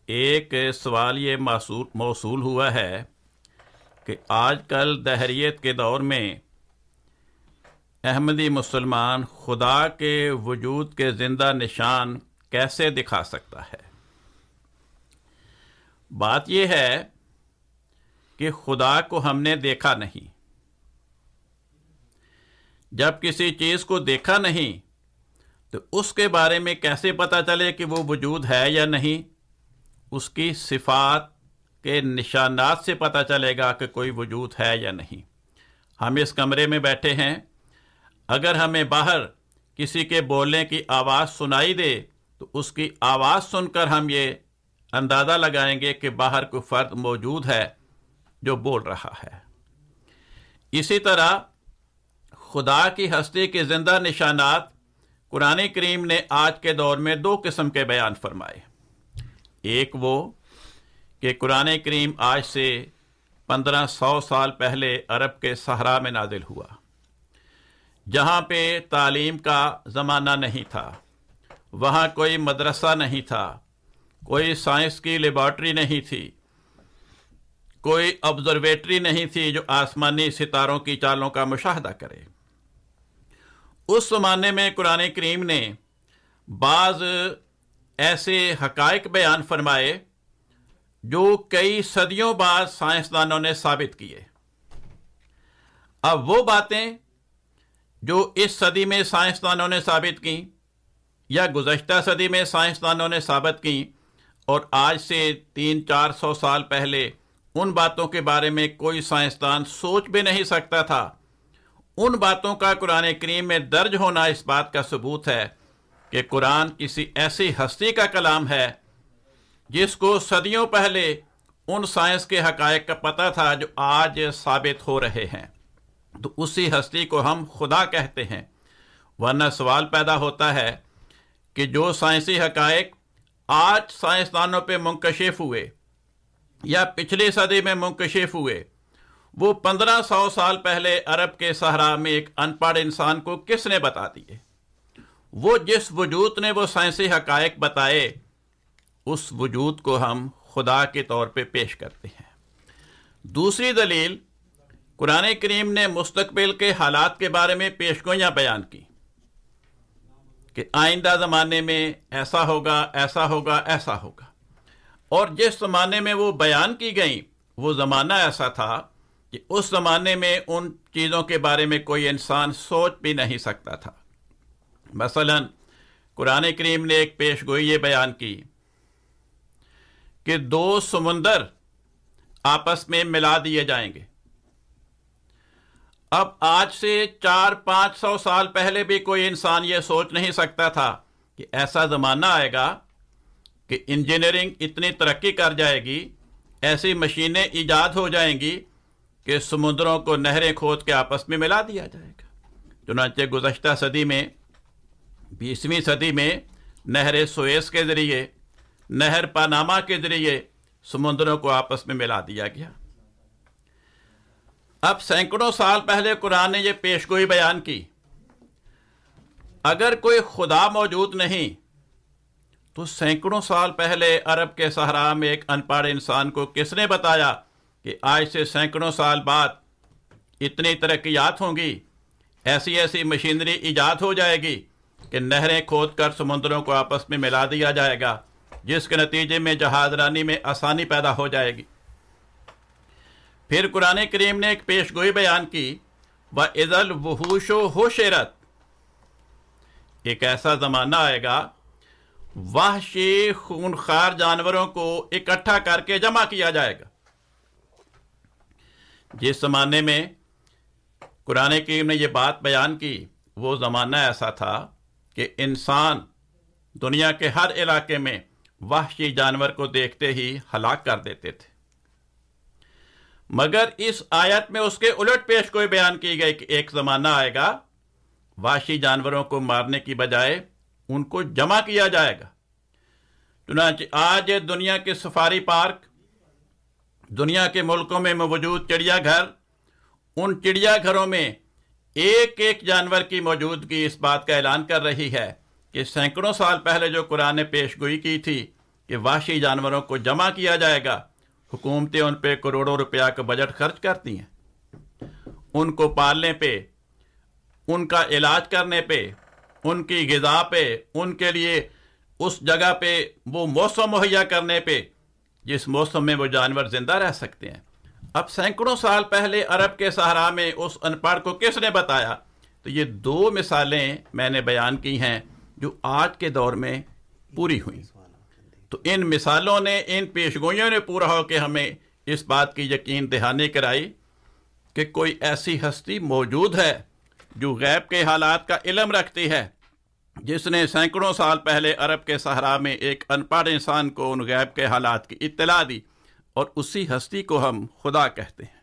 ایک سوال یہ موصول ہوا ہے کہ آج کل دہریت کے دور میں احمدی مسلمان خدا کے وجود کے زندہ نشان کیسے دکھا سکتا ہے؟ بات یہ ہے کہ خدا کو ہم نے دیکھا نہیں۔ جب کسی چیز کو دیکھا نہیں تو اس کے بارے میں کیسے پتہ چلے کہ وہ وجود ہے یا نہیں؟ اس کی صفات کے نشانات سے پتہ چلے گا کہ کوئی وجود ہے یا نہیں۔ ہم اس کمرے میں بیٹھے ہیں، اگر ہمیں باہر کسی کے بولنے کی آواز سنائی دے تو اس کی آواز سن کر ہم یہ اندازہ لگائیں گے کہ باہر کوئی فرد موجود ہے جو بول رہا ہے۔ اسی طرح خدا کی ہستی کے زندہ نشانات قرآن کریم نے آج کے دور میں دو قسم کے بیان فرمائے۔ ایک وہ کہ قرآن کریم آج سے 1500 سال پہلے عرب کے صحرا میں نازل ہوا، جہاں پہ تعلیم کا زمانہ نہیں تھا، وہاں کوئی مدرسہ نہیں تھا، کوئی سائنس کی لیبارٹری نہیں تھی، کوئی آبزرویٹری نہیں تھی جو آسمانی ستاروں کی چالوں کا مشاہدہ کرے۔ اس زمانے میں قرآن کریم نے بعض ایسے حقائق بیان فرمائے جو کئی صدیوں بعد سائنسدانوں نے ثابت کیے۔ اب وہ باتیں جو اس صدی میں سائنسدانوں نے ثابت کیں یا گزشتہ صدی میں سائنسدانوں نے ثابت کیں اور آج سے 300-400 سال پہلے ان باتوں کے بارے میں کوئی سائنسدان سوچ بھی نہیں سکتا تھا، ان باتوں کا قرآن کریم میں درج ہونا اس بات کا ثبوت ہے کہ قرآن کسی ایسی ہستی کا کلام ہے جس کو صدیوں پہلے ان سائنس کے حقائق کا پتہ تھا جو آج ثابت ہو رہے ہیں، تو اسی ہستی کو ہم خدا کہتے ہیں۔ ورنہ سوال پیدا ہوتا ہے کہ جو سائنسی حقائق آج سائنسدانوں پہ منکشف ہوئے یا پچھلی صدی میں منکشف ہوئے، وہ 1500 سال پہلے عرب کے صحرا میں ایک ان پڑھ انسان کو کس نے بتا دیے؟ وہ جس وجود نے وہ سائنسی حقائق بتائے، اس وجود کو ہم خدا کے طور پہ پیش کرتے ہیں۔ دوسری دلیل، قرآن کریم نے مستقبل کے حالات کے بارے میں پیشگوئیاں بیان کی کہ آئندہ زمانے میں ایسا ہوگا، ایسا ہوگا، ایسا ہوگا، اور جس زمانے میں وہ بیان کی گئیں وہ زمانہ ایسا تھا کہ اس زمانے میں ان چیزوں کے بارے میں کوئی انسان سوچ بھی نہیں سکتا تھا۔ مثلا قرآن کریم نے ایک پیشگوئی یہ بیان کی کہ 2 سمندر آپس میں ملا دیے جائیں گے۔ اب آج سے 400-500 سال پہلے بھی کوئی انسان یہ سوچ نہیں سکتا تھا کہ ایسا زمانہ آئے گا کہ انجینئرنگ اتنی ترقی کر جائے گی، ایسی مشینیں ایجاد ہو جائیں گی کہ سمندروں کو نہریں کھود کے آپس میں ملا دیا جائے گا۔ چنانچہ گزشتہ صدی میں 20ویں صدی میں نہر سویس کے ذریعے، نہر پاناما کے ذریعے سمندروں کو آپس میں ملا دیا گیا۔ اب سینکڑوں سال پہلے قرآن نے یہ پیشگوئی بیان کی، اگر کوئی خدا موجود نہیں تو سینکڑوں سال پہلے عرب کے صحرا میں ایک ان پڑھ انسان کو کس نے بتایا کہ آج سے سینکڑوں سال بعد اتنی ترقیات ہوں گی، ایسی ایسی مشینری ایجاد ہو جائے گی کہ نہریں کھود کر سمندروں کو آپس میں ملا دیا جائے گا، جس کے نتیجے میں جہاز رانی میں آسانی پیدا ہو جائے گی۔ پھر قرآن کریم نے ایک پیشگوئی بیان کی، وَإِذَا الْوُحُوشُ حُشِرَتْ، ایک ایسا زمانہ آئے گا وحشی خونخوار جانوروں کو اکٹھا کر کے جمع کیا جائے گا۔ جس زمانے میں قرآن کریم نے یہ بات بیان کی وہ زمانہ ایسا تھا کہ انسان دنیا کے ہر علاقے میں وحشی جانور کو دیکھتے ہی ہلاک کر دیتے تھے، مگر اس آیت میں اس کے الٹ پیش گوئی بیان کی گئی کہ ایک زمانہ آئے گا وحشی جانوروں کو مارنے کی بجائے ان کو جمع کیا جائے گا۔ چنانچہ آج دنیا کے سفاری پارک، دنیا کے ملکوں میں موجود چڑیا گھر، ان چڑیا گھروں میں ایک ایک جانور کی موجودگی اس بات کا اعلان کر رہی ہے کہ سینکڑوں سال پہلے جو قرآن نے پیش گوئی کی تھی کہ وحشی جانوروں کو جمع کیا جائے گا، حکومتیں ان پہ کروڑوں روپیہ کا بجٹ خرچ کرتی ہیں، ان کو پالنے پہ، ان کا علاج کرنے پہ، ان کی غذا پہ، ان کے لیے اس جگہ پہ وہ موسم مہیا کرنے پہ جس موسم میں وہ جانور زندہ رہ سکتے ہیں۔ اب سینکڑوں سال پہلے عرب کے صحرا میں اس ان پڑھ کو کس نے بتایا؟ تو یہ دو مثالیں میں نے بیان کی ہیں جو آج کے دور میں پوری ہوئیں۔ تو ان مثالوں نے، ان پیشگوئیوں نے پورا ہو کے ہمیں اس بات کی یقین دہانی کرائی کہ کوئی ایسی ہستی موجود ہے جو غیب کے حالات کا علم رکھتی ہے، جس نے سینکڑوں سال پہلے عرب کے صحرا میں ایک ان پڑھ انسان کو ان غیب کے حالات کی اطلاع دی، اور اسی ہستی کو ہم خدا کہتے ہیں۔